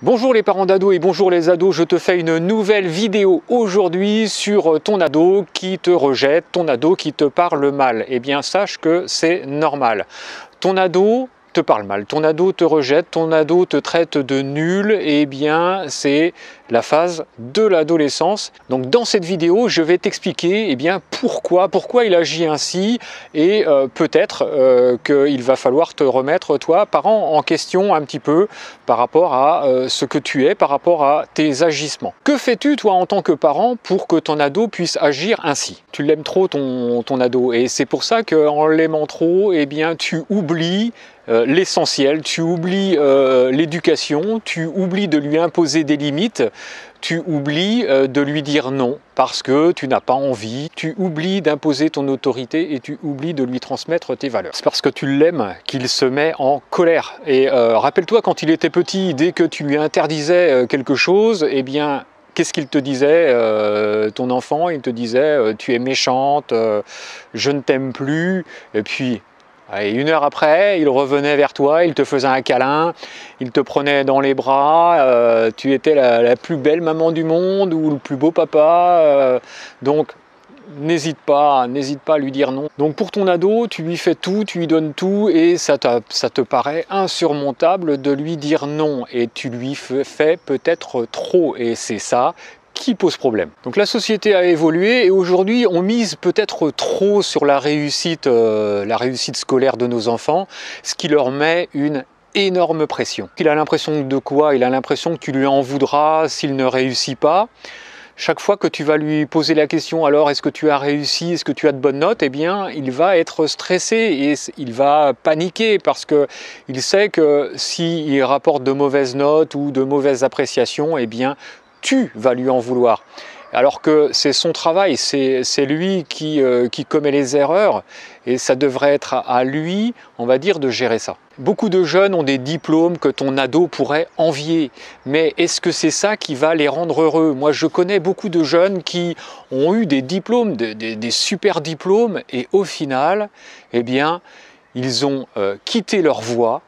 Bonjour les parents d'ados et bonjour les ados, je te fais une nouvelle vidéo aujourd'hui sur ton ado qui te rejette, ton ado qui te parle mal. Eh bien sache que c'est normal. Ton ado te parle mal, ton ado te rejette, ton ado te traite de nul, eh bien c'est la phase de l'adolescence. Donc dans cette vidéo, je vais t'expliquer pourquoi il agit ainsi et peut-être qu'il va falloir te remettre, toi, parent, en question un petit peu par rapport à ce que tu es, par rapport à tes agissements. Que fais-tu, toi, en tant que parent, pour que ton ado puisse agir ainsi? Tu l'aimes trop, ton ado, et c'est pour ça qu'en l'aimant trop, eh bien, tu oublies l'essentiel, tu oublies l'éducation, tu oublies de lui imposer des limites, tu oublies de lui dire non parce que tu n'as pas envie, tu oublies d'imposer ton autorité et tu oublies de lui transmettre tes valeurs. C'est parce que tu l'aimes qu'il se met en colère. Et rappelle-toi, quand il était petit, dès que tu lui interdisais quelque chose, eh bien, qu'est-ce qu'il te disait, ton enfant? Il te disait tu es méchante, je ne t'aime plus, et puis et une heure après, il revenait vers toi, il te faisait un câlin, il te prenait dans les bras, tu étais la plus belle maman du monde ou le plus beau papa. Donc n'hésite pas à lui dire non. Donc pour ton ado, tu lui fais tout, tu lui donnes tout et ça te paraît insurmontable de lui dire non. Et tu lui fais peut-être trop et c'est ça qui pose problème. Donc la société a évolué et aujourd'hui on mise peut-être trop sur la réussite scolaire de nos enfants, ce qui leur met une énorme pression. Il a l'impression de quoi? Il a l'impression que tu lui en voudras s'il ne réussit pas. Chaque fois que tu vas lui poser la question, alors est-ce que tu as réussi, est-ce que tu as de bonnes notes, eh bien il va être stressé et il va paniquer parce que il sait que s'il rapporte de mauvaises notes ou de mauvaises appréciations, eh bien tu vas lui en vouloir. Alors que c'est son travail, c'est lui qui commet les erreurs et ça devrait être à lui, on va dire, de gérer ça. Beaucoup de jeunes ont des diplômes que ton ado pourrait envier, mais est-ce que c'est ça qui va les rendre heureux? Moi je connais beaucoup de jeunes qui ont eu des diplômes, des super diplômes et au final, eh bien, ils ont quitté leur voie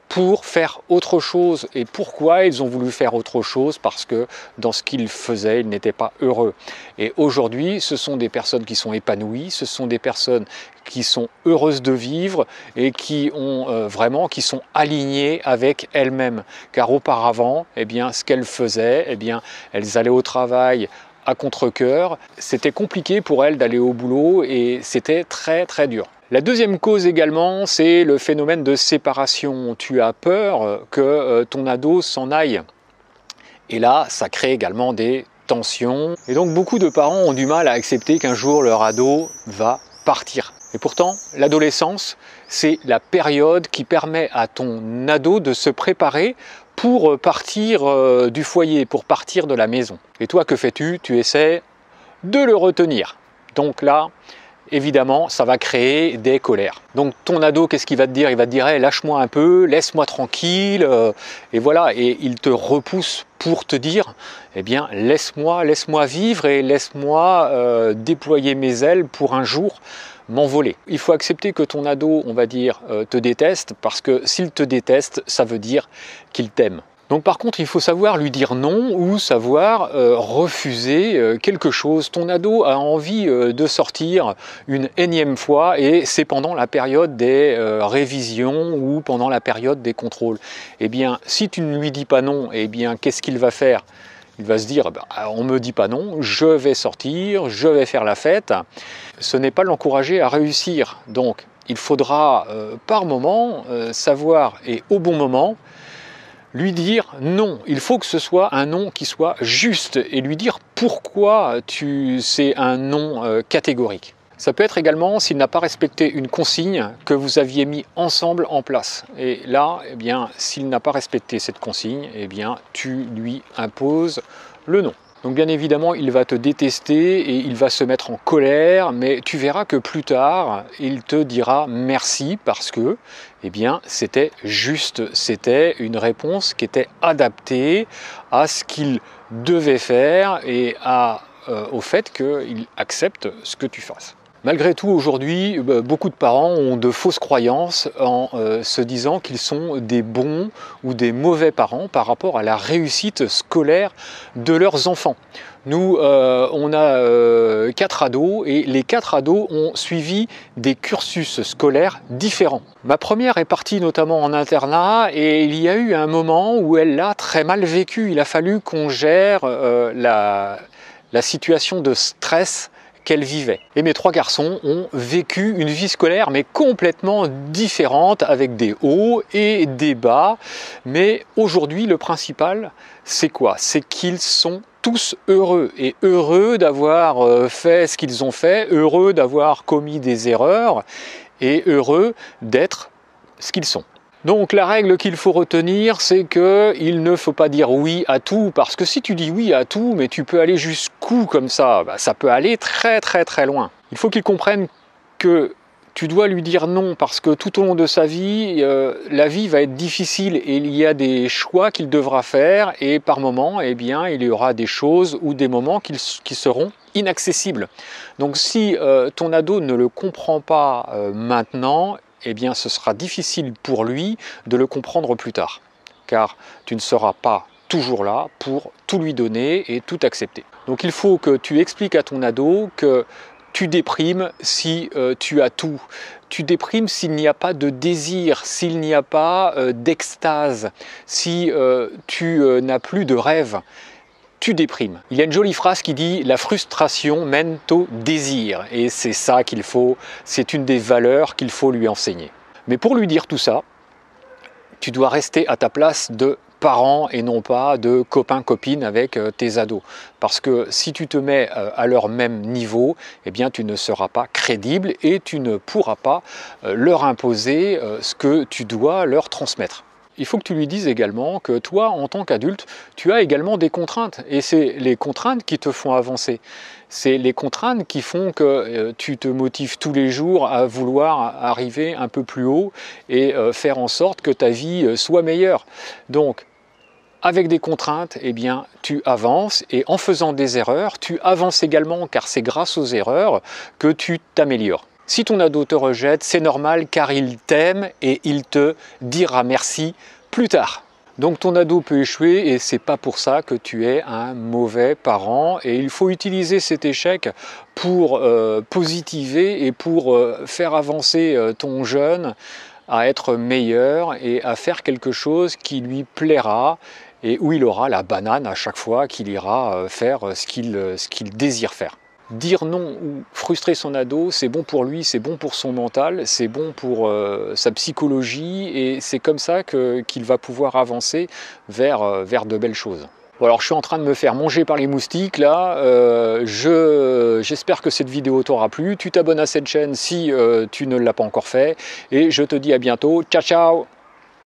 pour faire autre chose. Et pourquoi ils ont voulu faire autre chose? Parce que dans ce qu'ils faisaient, ils n'étaient pas heureux. Et aujourd'hui, ce sont des personnes qui sont épanouies, ce sont des personnes qui sont heureuses de vivre et qui ont qui sont alignées avec elles-mêmes. Car auparavant, eh bien, ce qu'elles faisaient, eh bien, elles allaient au travail à contre-cœur. C'était compliqué pour elles d'aller au boulot et c'était très très dur. La deuxième cause également, c'est le phénomène de séparation. Tu as peur que ton ado s'en aille. Et là, ça crée également des tensions. Et donc beaucoup de parents ont du mal à accepter qu'un jour leur ado va partir. Et pourtant, l'adolescence, c'est la période qui permet à ton ado de se préparer pour partir du foyer, pour partir de la maison. Et toi, que fais-tu? Tu essaies de le retenir. Donc là, évidemment, ça va créer des colères. Donc ton ado, qu'est-ce qu'il va te dire? Il va te dire hey, lâche-moi un peu, laisse-moi tranquille, et voilà, et il te repousse pour te dire eh bien laisse-moi vivre et laisse-moi déployer mes ailes pour un jour m'envoler. Il faut accepter que ton ado, on va dire, te déteste, parce que s'il te déteste, ça veut dire qu'il t'aime. Donc par contre, il faut savoir lui dire non ou savoir refuser quelque chose. Ton ado a envie de sortir une énième fois et c'est pendant la période des révisions ou pendant la période des contrôles. Eh bien, si tu ne lui dis pas non, eh bien, qu'est-ce qu'il va faire? Il va se dire, on ne me dit pas non, je vais sortir, je vais faire la fête. Ce n'est pas l'encourager à réussir. Donc, il faudra par moment savoir et au bon moment lui dire non. Il faut que ce soit un non qui soit juste et lui dire pourquoi c'est un non catégorique. Ça peut être également s'il n'a pas respecté une consigne que vous aviez mis ensemble en place. Et là, eh bien, s'il n'a pas respecté cette consigne, eh bien, tu lui imposes le non. Donc bien évidemment, il va te détester et il va se mettre en colère, mais tu verras que plus tard, il te dira merci parce que, eh bien, c'était juste, c'était une réponse qui était adaptée à ce qu'il devait faire et au fait qu'il accepte ce que tu fasses. Malgré tout, aujourd'hui, beaucoup de parents ont de fausses croyances en se disant qu'ils sont des bons ou des mauvais parents par rapport à la réussite scolaire de leurs enfants. Nous, on a 4 ados et les 4 ados ont suivi des cursus scolaires différents. Ma première est partie notamment en internat et il y a eu un moment où elle l'a très mal vécu. Il a fallu qu'on gère la situation de stress qu'elle vivait. Et mes 3 garçons ont vécu une vie scolaire mais complètement différente avec des hauts et des bas. Mais aujourd'hui, le principal, c'est quoi? C'est qu'ils sont tous heureux et heureux d'avoir fait ce qu'ils ont fait, heureux d'avoir commis des erreurs et heureux d'être ce qu'ils sont. Donc la règle qu'il faut retenir, c'est qu'il ne faut pas dire oui à tout, parce que si tu dis oui à tout, mais tu peux aller jusqu'où comme ça? Ça peut aller très très très loin. Il faut qu'il comprenne que tu dois lui dire non, parce que tout au long de sa vie, la vie va être difficile et il y a des choix qu'il devra faire et par moments, eh bien, il y aura des choses ou des moments qui seront inaccessibles. Donc si ton ado ne le comprend pas maintenant, eh bien ce sera difficile pour lui de le comprendre plus tard, car tu ne seras pas toujours là pour tout lui donner et tout accepter. Donc il faut que tu expliques à ton ado que tu déprimes si tu as tout. Tu déprimes s'il n'y a pas de désir, s'il n'y a pas d'extase, si tu n'as plus de rêve. Tu déprimes. Il y a une jolie phrase qui dit « La frustration mène au désir ». Et c'est ça qu'il faut, c'est une des valeurs qu'il faut lui enseigner. Mais pour lui dire tout ça, tu dois rester à ta place de parent et non pas de copain-copine avec tes ados. Parce que si tu te mets à leur même niveau, eh bien tu ne seras pas crédible et tu ne pourras pas leur imposer ce que tu dois leur transmettre. Il faut que tu lui dises également que toi, en tant qu'adulte, tu as également des contraintes. Et c'est les contraintes qui te font avancer. C'est les contraintes qui font que tu te motives tous les jours à vouloir arriver un peu plus haut et faire en sorte que ta vie soit meilleure. Donc, avec des contraintes, eh bien, tu avances et en faisant des erreurs, tu avances également car c'est grâce aux erreurs que tu t'améliores. Si ton ado te rejette, c'est normal car il t'aime et il te dira merci plus tard. Donc ton ado peut échouer et c'est pas pour ça que tu es un mauvais parent et il faut utiliser cet échec pour positiver et pour faire avancer ton jeune à être meilleur et à faire quelque chose qui lui plaira et où il aura la banane à chaque fois qu'il ira faire ce qu'il désire faire. Dire non ou frustrer son ado, c'est bon pour lui, c'est bon pour son mental, c'est bon pour sa psychologie et c'est comme ça qu'il va pouvoir avancer vers de belles choses. Bon, alors je suis en train de me faire manger par les moustiques là, j'espère que cette vidéo t'aura plu, tu t'abonnes à cette chaîne si tu ne l'as pas encore fait et je te dis à bientôt, ciao ciao!